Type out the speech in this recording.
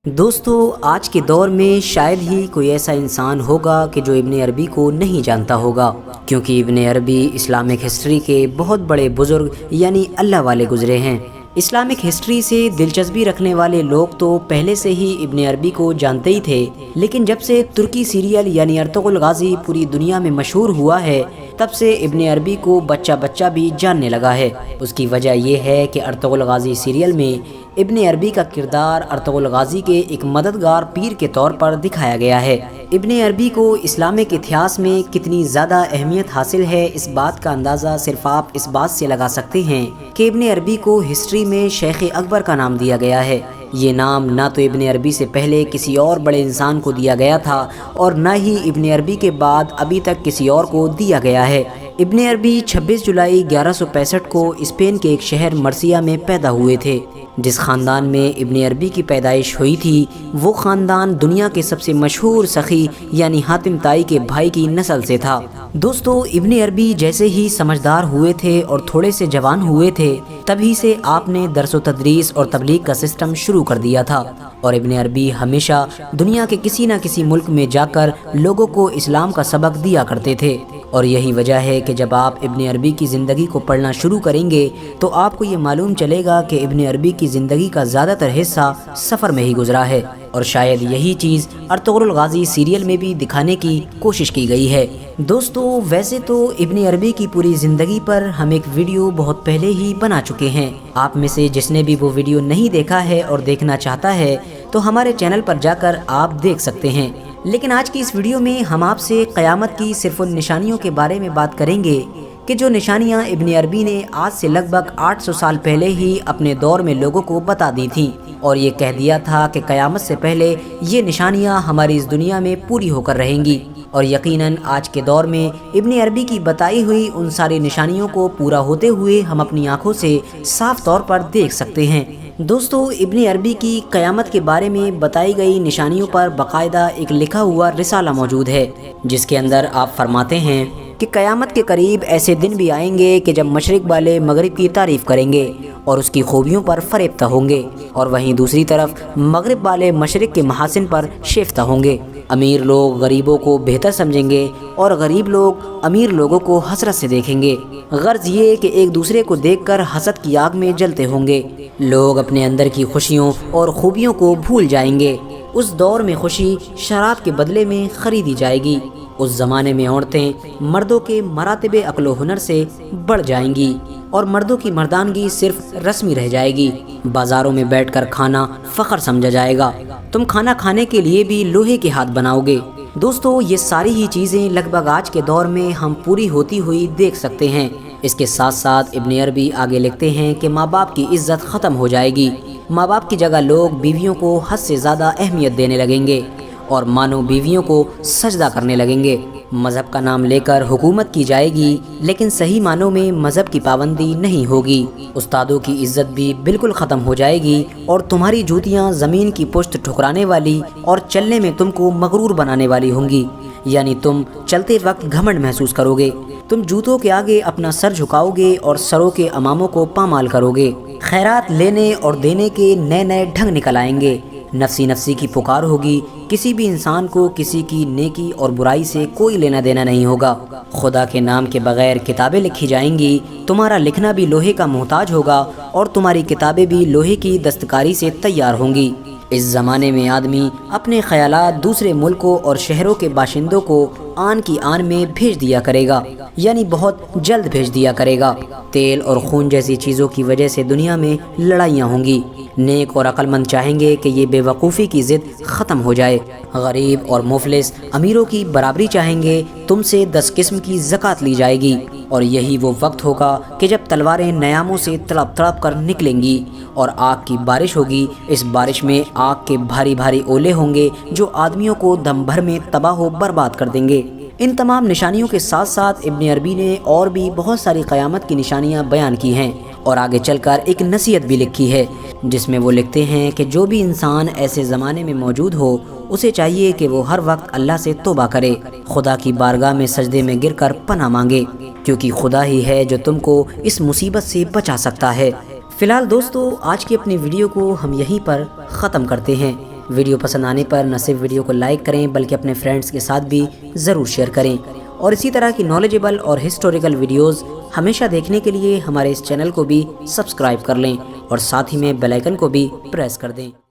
دوستو آج کے دور میں شاید ہی کوئی ایسا انسان ہوگا کہ جو ابن عربی کو نہیں جانتا ہوگا، کیونکہ ابن عربی اسلامک ہسٹری کے بہت بڑے بزرگ یعنی اللہ والے گزرے ہیں۔ اسلامک ہسٹری سے دلچسپی رکھنے والے لوگ تو پہلے سے ہی ابن عربی کو جانتے ہی تھے، لیکن جب سے ترکی سیریل یعنی ارطغرل غازی پوری دنیا میں مشہور ہوا ہے تب سے ابن عربی کو بچہ بھی جاننے لگا ہے۔ اس کی وجہ یہ ہے کہ ارطغرل غازی سیریل میں ابن عربی کا کردار ارطغرل غازی کے ایک مددگار پیر کے طور پر دکھایا گیا ہے۔ ابن عربی کو اسلامک اتہاس میں کتنی زیادہ اہمیت حاصل ہے، اس بات کا اندازہ صرف آپ اس بات سے لگا سکتے ہیں کہ ابن عربی کو ہسٹری میں شیخ اکبر کا نام دیا گیا ہے۔ یہ نام نہ تو ابن عربی سے پہلے کسی اور بڑے انسان کو دیا گیا تھا اور نہ ہی ابن عربی کے بعد ابھی تک کسی اور کو دیا گیا ہے۔ ابن عربی 26 جولائی 1165 کو اسپین کے ایک شہر مرسیہ میں پیدا ہوئے تھے۔ جس خاندان میں ابن عربی کی پیدائش ہوئی تھی وہ خاندان دنیا کے سب سے مشہور سخی یعنی حاتم طائی کے بھائی کی نسل سے تھا۔ دوستو ابن عربی جیسے ہی سمجھدار ہوئے تھے اور تھوڑے سے جوان ہوئے تھے تبھی سے آپ نے درس و تدریس اور تبلیغ کا سسٹم شروع کر دیا تھا، اور ابن عربی ہمیشہ دنیا کے کسی نہ کسی ملک میں جا کر لوگوں کو اسلام کا سبق دیا کرتے تھے۔ اور یہی وجہ ہے کہ جب آپ ابن عربی کی زندگی کو پڑھنا شروع کریں گے تو آپ کو یہ معلوم چلے گا کہ ابن عربی کی زندگی کا زیادہ تر حصہ سفر میں ہی گزرا ہے، اور شاید یہی چیز ارطغرل غازی سیریل میں بھی دکھانے کی کوشش کی گئی ہے۔ دوستو ویسے تو ابن عربی کی پوری زندگی پر ہم ایک ویڈیو بہت پہلے ہی بنا چکے ہیں، آپ میں سے جس نے بھی وہ ویڈیو نہیں دیکھا ہے اور دیکھنا چاہتا ہے تو ہمارے چینل پر جا کر آپ دیکھ سکتے ہیں، لیکن آج کی اس ویڈیو میں ہم آپ سے قیامت کی صرف ان نشانیوں کے بارے میں بات کریں گے کہ جو نشانیاں ابن عربی نے آج سے لگ بھگ 800 سال پہلے ہی اپنے دور میں لوگوں کو بتا دی تھیں، اور یہ کہہ دیا تھا کہ قیامت سے پہلے یہ نشانیاں ہماری اس دنیا میں پوری ہو کر رہیں گی، اور یقیناً آج کے دور میں ابن عربی کی بتائی ہوئی ان ساری نشانیوں کو پورا ہوتے ہوئے ہم اپنی آنکھوں سے صاف طور پر دیکھ سکتے ہیں۔ دوستو ابن عربی کی قیامت کے بارے میں بتائی گئی نشانیوں پر باقاعدہ ایک لکھا ہوا رسالہ موجود ہے، جس کے اندر آپ فرماتے ہیں کہ قیامت کے قریب ایسے دن بھی آئیں گے کہ جب مشرق والے مغرب کی تعریف کریں گے اور اس کی خوبیوں پر فریفتہ ہوں گے، اور وہیں دوسری طرف مغرب والے مشرق کے محاسن پر شیفتہ ہوں گے۔ امیر لوگ غریبوں کو بہتر سمجھیں گے اور غریب لوگ امیر لوگوں کو حسرت سے دیکھیں گے، غرض یہ کہ ایک دوسرے کو دیکھ کر حسد کی آگ میں جلتے ہوں گے۔ لوگ اپنے اندر کی خوشیوں اور خوبیوں کو بھول جائیں گے۔ اس دور میں خوشی شراب کے بدلے میں خریدی جائے گی۔ اس زمانے میں عورتیں مردوں کے مراتب عقل و ہنر سے بڑھ جائیں گی اور مردوں کی مردانگی صرف رسمی رہ جائے گی۔ بازاروں میں بیٹھ کر کھانا فخر سمجھا جائے گا، تم کھانا کھانے کے لیے بھی لوہے کے ہاتھ بناؤ گے۔ دوستو یہ ساری ہی چیزیں لگ بھگ آج کے دور میں ہم پوری ہوتی ہوئی دیکھ سکتے ہیں۔ اس کے ساتھ ساتھ ابن عربی آگے لکھتے ہیں کہ ماں باپ کی عزت ختم ہو جائے گی، ماں باپ کی جگہ لوگ بیویوں کو حد سے زیادہ اہمیت دینے لگیں گے اور مانو بیویوں کو سجدہ کرنے لگیں گے۔ مذہب کا نام لے کر حکومت کی جائے گی لیکن صحیح معنوں میں مذہب کی پابندی نہیں ہوگی۔ استادوں کی عزت بھی بالکل ختم ہو جائے گی اور تمہاری جوتیاں زمین کی پشت ٹھکرانے والی اور چلنے میں تم کو مغرور بنانے والی ہوں گی، یعنی تم چلتے وقت گھمنڈ محسوس کرو گے، تم جوتوں کے آگے اپنا سر جھکاؤ گے اور سروں کے اماموں کو پامال کرو گے۔ خیرات لینے اور دینے کے نئے نئے ڈھنگ نکل آئیں گے، نفسی نفسی کی پکار ہوگی، کسی بھی انسان کو کسی کی نیکی اور برائی سے کوئی لینا دینا نہیں ہوگا۔ خدا کے نام کے بغیر کتابیں لکھی جائیں گی، تمہارا لکھنا بھی لوہے کا محتاج ہوگا اور تمہاری کتابیں بھی لوہے کی دستکاری سے تیار ہوں گی۔ اس زمانے میں آدمی اپنے خیالات دوسرے ملکوں اور شہروں کے باشندوں کو آن کی آن میں بھیج دیا کرے گا، یعنی بہت جلد بھیج دیا کرے گا۔ تیل اور خون جیسی چیزوں کی وجہ سے دنیا میں لڑائیاں ہوں گی۔ نیک اور عقل مند چاہیں گے کہ یہ بے وقوفی کی ضد ختم ہو جائے۔ غریب اور مفلس امیروں کی برابری چاہیں گے، تم سے 10 قسم کی زکوٰۃ لی جائے گی، اور یہی وہ وقت ہوگا کہ جب تلواریں نیاموں سے تڑپ تڑپ کر نکلیں گی اور آگ کی بارش ہوگی۔ اس بارش میں آگ کے بھاری بھاری اولے ہوں گے جو آدمیوں کو دم بھر میں تباہ و برباد کر دیں گے۔ ان تمام نشانیوں کے ساتھ ساتھ ابن عربی نے اور بھی بہت ساری قیامت کی نشانیاں بیان کی ہیں اور آگے چل کر ایک نصیحت بھی لکھی ہے، جس میں وہ لکھتے ہیں کہ جو بھی انسان ایسے زمانے میں موجود ہو اسے چاہیے کہ وہ ہر وقت اللہ سے توبہ کرے، خدا کی بارگاہ میں سجدے میں گر کر پناہ مانگے، کیونکہ خدا ہی ہے جو تم کو اس مصیبت سے بچا سکتا ہے۔ فی الحال دوستو آج کی اپنی ویڈیو کو ہم یہیں پر ختم کرتے ہیں۔ ویڈیو پسند آنے پر نہ صرف ویڈیو کو لائک کریں بلکہ اپنے فرینڈز کے ساتھ بھی ضرور شیئر کریں، اور اسی طرح کی نالجبل اور ہسٹوریکل ویڈیوز ہمیشہ دیکھنے کے لیے ہمارے اس چینل کو بھی سبسکرائب کر لیں اور ساتھ ہی میں بیل آئیکن کو بھی پریس کر دیں۔